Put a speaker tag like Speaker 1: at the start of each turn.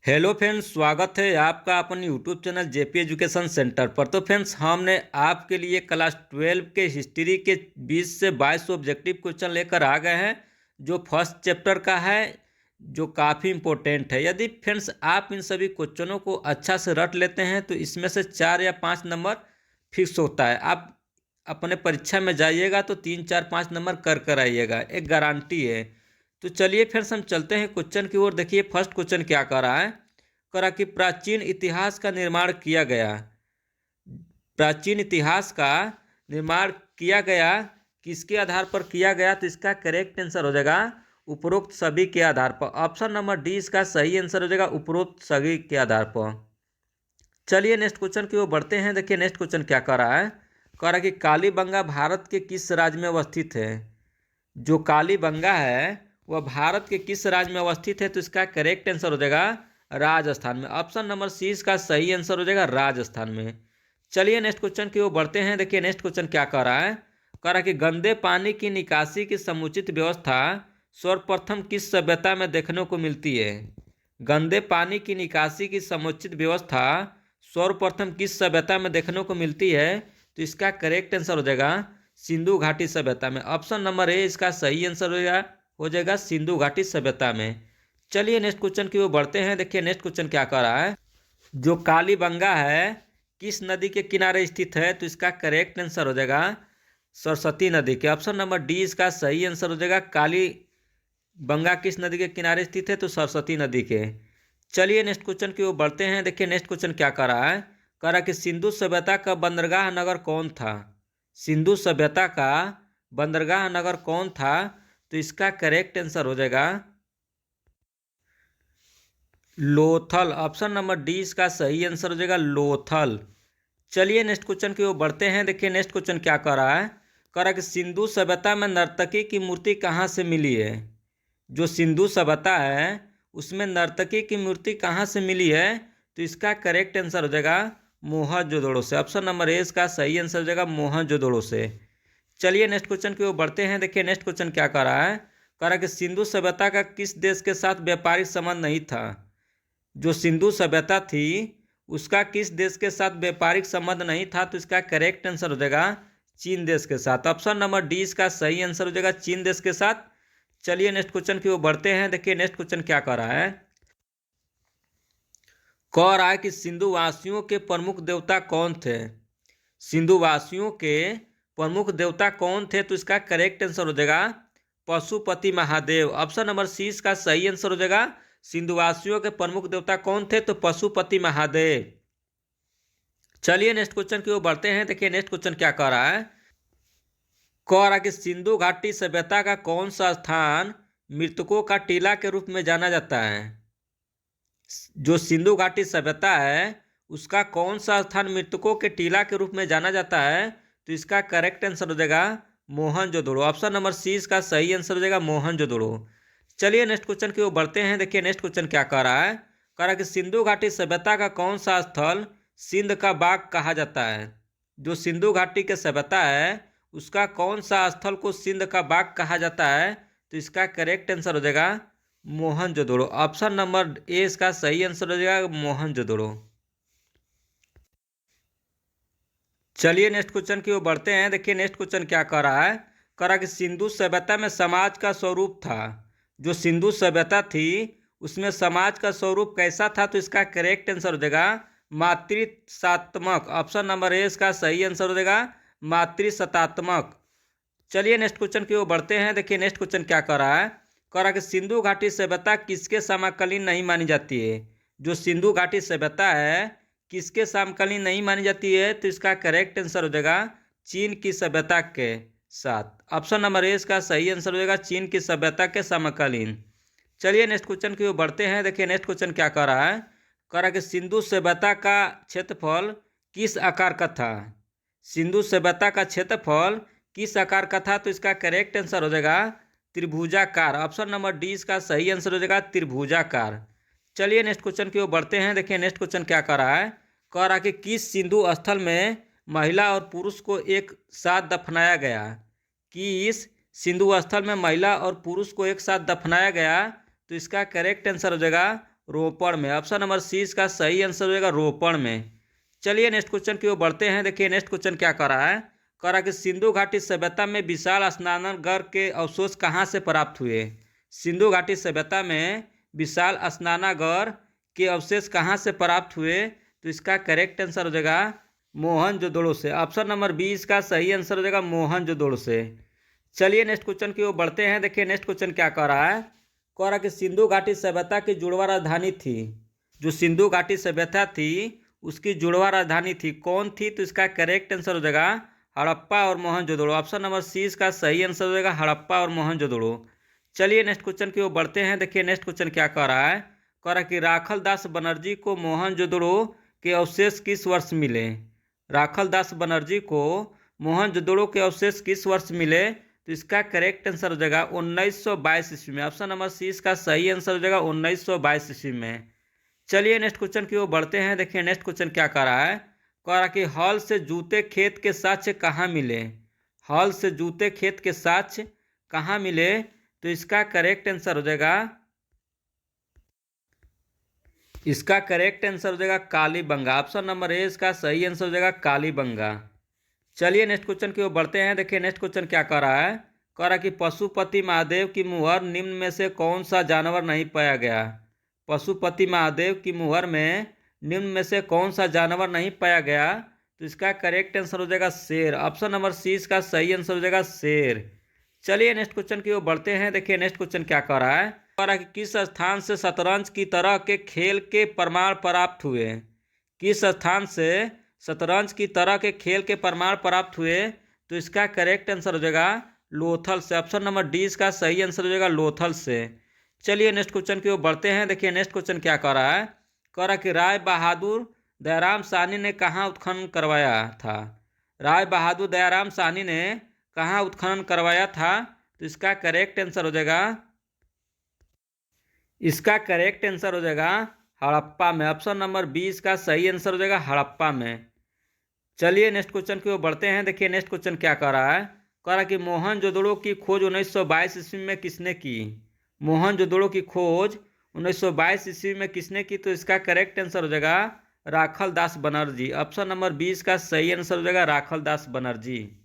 Speaker 1: Hello friends, स्वागत है आपका अपन YouTube channel JP education centre पर। तो फ्रेंड्स, हमने आपके लिए क्लास 12 के हिस्ट्री के 20 से 22 ऑब्जेक्टिव क्वेश्चन लेकर आ गए हैं, जो फर्स्ट चैप्टर का है, जो काफ़ी इम्पोर्टेंट है। यदि फ्रेंड्स आप इन सभी क्वेश्चनों को अच्छा से रट लेते हैं तो इसमें से 4 या 5 नंबर फिक्स होता है। आप अपने परीक्षा में जाइएगा तो 3 4 5 नंबर कर कर आइएगा, एक गारंटी है। तो चलिए फिर हम चलते हैं क्वेश्चन की ओर। देखिए फर्स्ट क्वेश्चन क्या कर रहा है। करा कि प्राचीन इतिहास का निर्माण किया गया। प्राचीन इतिहास का निर्माण किया गया किसके आधार पर किया गया? तो इसका करेक्ट आंसर हो जाएगा उपरोक्त सभी के आधार पर। ऑप्शन नंबर डी इसका सही आंसर हो जाएगा, उपरोक्त सभी के आधार पर। चलिए नेक्स्ट क्वेश्चन की ओर बढ़ते हैं। देखिए नेक्स्ट क्वेश्चन क्या कर रहा है। कह रहा है कि कालीबंगा भारत के किस राज्य में अवस्थित है? जो कालीबंगा है वह भारत के किस राज्य में अवस्थित है? तो इसका करेक्ट आंसर हो जाएगा राजस्थान में। ऑप्शन नंबर सी इसका सही आंसर हो जाएगा राजस्थान में। चलिए नेक्स्ट क्वेश्चन की ओर बढ़ते हैं। देखिए नेक्स्ट क्वेश्चन क्या कर रहा है। कह रहा है कि गंदे पानी की निकासी की समुचित व्यवस्था सर्वप्रथम किस सभ्यता में देखने को मिलती है? गंदे पानी की निकासी की समुचित व्यवस्था सर्वप्रथम किस सभ्यता में देखने को मिलती है? तो इसका करेक्ट आंसर हो जाएगा सिंधु घाटी सभ्यता में। ऑप्शन नंबर ए इसका सही आंसर हो जाएगा सिंधु घाटी सभ्यता में। चलिए नेक्स्ट क्वेश्चन की ओर बढ़ते हैं। देखिए नेक्स्ट क्वेश्चन क्या कर रहा है। जो कालीबंगा है किस नदी के किनारे स्थित है? तो इसका करेक्ट आंसर हो जाएगा सरस्वती नदी के। ऑप्शन नंबर डी इसका सही आंसर हो जाएगा कालीबंगा किस नदी के किनारे स्थित है? तो सरस्वती नदी के। चलिए नेक्स्ट क्वेश्चन की ओर बढ़ते हैं। देखिए नेक्स्ट क्वेश्चन क्या कर रहा है। कह रहा कि सिंधु सभ्यता का बंदरगाह नगर कौन था? सिंधु सभ्यता का बंदरगाह नगर कौन था? तो इसका करेक्ट आंसर हो जाएगा लोथल। ऑप्शन नंबर डी इसका सही आंसर हो जाएगा लोथल। चलिए नेक्स्ट क्वेश्चन की ओर बढ़ते हैं। देखिए नेक्स्ट क्वेश्चन क्या कर रहा है। कह रहा है कि सिंधु सभ्यता में नर्तकी की मूर्ति कहाँ से मिली है? जो सिंधु सभ्यता है उसमें नर्तकी की मूर्ति कहाँ से मिली है? तो इसका करेक्ट आंसर हो जाएगा मोहनजोदड़ो से। ऑप्शन नंबर ए इसका सही आंसर हो जाएगा मोहनजोदड़ो से। चलिए नेक्स्ट क्वेश्चन की ओर बढ़ते हैं। देखिए नेक्स्ट क्वेश्चन क्या कर रहा है। कह रहा है कि सिंधु सभ्यता का किस देश के साथ व्यापारिक संबंध नहीं था? जो सिंधु सभ्यता थी उसका किस देश के साथ व्यापारिक संबंध नहीं था? तो इसका करेक्ट आंसर हो जाएगा चीन देश के साथ। ऑप्शन नंबर डी इसका सही आंसर हो जाएगा चीन देश के साथ। चलिए नेक्स्ट क्वेश्चन की ओर बढ़ते हैं। देखिए नेक्स्ट क्वेश्चन क्या कर रहा है। कह रहा है कि सिंधु वासियों के प्रमुख देवता कौन थे? सिंधु वासियों के प्रमुख देवता कौन थे? तो इसका करेक्ट आंसर हो जाएगा Pashupati Mahadev. Option number C इसका सही आंसर हो जाएगा सिंधुवासियों के प्रमुख देवता कौन थे? तो पशुपति महादेव। चलिए नेक्स्ट क्वेश्चन की ओर बढ़ते हैं। देखिए नेक्स्ट क्वेश्चन क्या कह रहा है। कह रहा है कि सिंधु घाटी सभ्यता का कौन सा स्थान मृतकों का टीला के रूप में जाना जाता है? जो सिंधु घाटी सभ्यता है उसका कौन सा स्थान मृतकों के टीला के रूप में जाना जाता है? तो इसका करेक्ट आंसर हो जाएगा मोहनजोदड़ो। ऑप्शन नंबर सी इसका सही आंसर हो जाएगा मोहनजोदड़ो। चलिए नेक्स्ट क्वेश्चन की ओर बढ़ते हैं। देखिए नेक्स्ट क्वेश्चन क्या कह रहा है। कह रहा है कि सिंधु घाटी सभ्यता का कौन सा स्थल सिंध का बाग कहा जाता है? जो सिंधु घाटी के सभ्यता है उसका कौन सा स्थल को सिंध का बाग कहा जाता है? तो इसका करेक्ट आंसर हो जाएगा मोहनजोदड़ो। ऑप्शन नंबर ए इसका सही आंसर हो जाएगा मोहनजोदड़ो। चलिए नेक्स्ट क्वेश्चन की ओर बढ़ते हैं। देखिए नेक्स्ट क्वेश्चन क्या कह रहा है। कह रहा है कि सिंधु सभ्यता में समाज का स्वरूप था। जो सिंधु सभ्यता थी उसमें समाज का स्वरूप कैसा था? तो इसका करेक्ट आंसर हो जाएगा मातृसत्तात्मक। ऑप्शन नंबर ए इसका सही आंसर हो जाएगा मातृसत्तात्मक। चलिए नेक्स्ट क्वेश्चन की ओर बढ़ते हैं। देखिए नेक्स्ट क्वेश्चन क्या कह रहा है। कह रहा है कि सिंधु घाटी सभ्यता किसके समकालीन नहीं मानी जाती है? जो सिंधु घाटी सभ्यता है किसके समकालीन नहीं मानी जाती है? तो इसका करेक्ट आंसर हो जाएगा चीन की सभ्यता के साथ। ऑप्शन नंबर ए इसका सही आंसर हो जाएगा चीन की सभ्यता के समकालीन। चलिए नेक्स्ट क्वेश्चन की ओर बढ़ते हैं। देखिए नेक्स्ट क्वेश्चन क्या कह रहा है। कह रहा है कि सिंधु सभ्यता का क्षेत्रफल किस आकार का था? सिंधु सभ्यता का क्षेत्रफल किस आकार का था? तो इसका करेक्ट आंसर हो जाएगा त्रिभुजाकार। ऑप्शन नंबर डी इसका सही आंसर हो जाएगा त्रिभुजाकार। चलिए नेक्स्ट क्वेश्चन की ओर बढ़ते हैं। देखिए नेक्स्ट क्वेश्चन क्या कह रहा है। कह रहा है कि किस सिंधु स्थल में महिला और पुरुष को एक साथ दफनाया गया? किस सिंधु स्थल में महिला और पुरुष को एक साथ दफनाया गया? तो इसका करेक्ट आंसर हो जाएगा रोपड़ में। ऑप्शन नंबर सी इसका सही आंसर हो जाएगा रोपड़ में। चलिए नेक्स्ट क्वेश्चन की ओर बढ़ते हैं। देखिए नेक्स्ट क्वेश्चन क्या कर रहा है, कह रहा कि सिंधु घाटी सभ्यता में विशाल स्नानागार के अवशेष कहाँ से प्राप्त हुए। सिंधु घाटी सभ्यता में विशाल स्नानागार के अवशेष कहाँ से प्राप्त हुए, तो इसका करेक्ट आंसर हो जाएगा मोहनजोदड़ो से। ऑप्शन नंबर बी इसका सही आंसर हो जाएगा मोहनजोदड़ो से। चलिए नेक्स्ट क्वेश्चन की ओर बढ़ते हैं। देखिए नेक्स्ट क्वेश्चन क्या कह रहा है, कह रहा कि सिंधु घाटी सभ्यता की जुड़वा राजधानी थी, जो सिंधु घाटी सभ्यता थी उसकी जुड़वा राजधानी थी कौन थी, तो इसका करेक्ट आंसर हो जाएगा हड़प्पा और मोहनजोदड़ो। ऑप्शन नंबर सी इसका सही आंसर हो जाएगा हड़प्पा और मोहनजोदड़ो। चलिए नेक्स्ट क्वेश्चन की ओर बढ़ते हैं। देखिए नेक्स्ट क्वेश्चन क्या कह रहा है, कह रहा कि राखल दास बनर्जी को मोहनजोदड़ो के अवशेष किस वर्ष मिले। राखल दास बनर्जी को मोहनजोदड़ो के अवशेष किस वर्ष मिले, तो इसका करेक्ट आंसर हो जाएगा 1922 ईस्वी में। ऑप्शन नंबर सी इसका सही आंसर हो जाएगा 1922 ईस्वी में। चलिए नेक्स्ट क्वेश्चन की ओर बढ़ते हैं। देखिए नेक्स्ट क्वेश्चन क्या कह रहा है, कह रहा कि हल से जूते खेत के साक्ष्य कहाँ मिले। हल से जूते खेत के साक्ष्य कहाँ मिले, तो इसका करेक्ट आंसर हो जाएगा कालीबंगा। ऑप्शन नंबर ए इसका सही आंसर हो जाएगा कालीबंगा। चलिए नेक्स्ट क्वेश्चन की ओर बढ़ते हैं। देखिए नेक्स्ट क्वेश्चन क्या कह रहा है, कह रहा कि पशुपति महादेव की मुहर निम्न में से कौन सा जानवर नहीं पाया गया। पशुपति महादेव की मुहर में निम्न में से कौन सा जानवर नहीं पाया गया, तो इसका करेक्ट आंसर हो जाएगा शेर। ऑप्शन नंबर सी इसका सही आंसर हो जाएगा शेर। चलिए नेक्स्ट क्वेश्चन की ओर बढ़ते हैं। देखिए नेक्स्ट क्वेश्चन क्या कह रहा है, कह रहा कि किस स्थान से शतरंज की तरह के खेल के प्रमाण प्राप्त हुए। किस स्थान से शतरंज की तरह के खेल के प्रमाण प्राप्त हुए, तो इसका करेक्ट आंसर हो जाएगा लोथल से। ऑप्शन नंबर डी इसका सही आंसर हो जाएगा लोथल से। चलिए नेक्स्ट क्वेश्चन की ओर बढ़ते हैं। देखिए नेक्स्ट क्वेश्चन क्या कह रहा है, कह रहा कि राय बहादुर दयाराम साहनी ने कहाँ उत्खनन करवाया था। राय बहादुर दयाराम साहनी ने कहाँ उत्खनन करवाया था, तो इसका करेक्ट आंसर हो जाएगा हड़प्पा में। ऑप्शन नंबर बी इसका सही आंसर हो जाएगा हड़प्पा में। चलिए नेक्स्ट क्वेश्चन की ओर बढ़ते हैं। देखिए नेक्स्ट क्वेश्चन क्या कह रहा है, कह रहा कि मोहनजोदड़ो की खोज 1922 ईस्वी में किसने की। मोहनजोदड़ो की खोज 1922 ईस्वी में किसने की, तो इसका करेक्ट आंसर हो जाएगा राखल दास बनर्जी। ऑप्शन नंबर 20 का सही आंसर हो जाएगा राखल दास बनर्जी।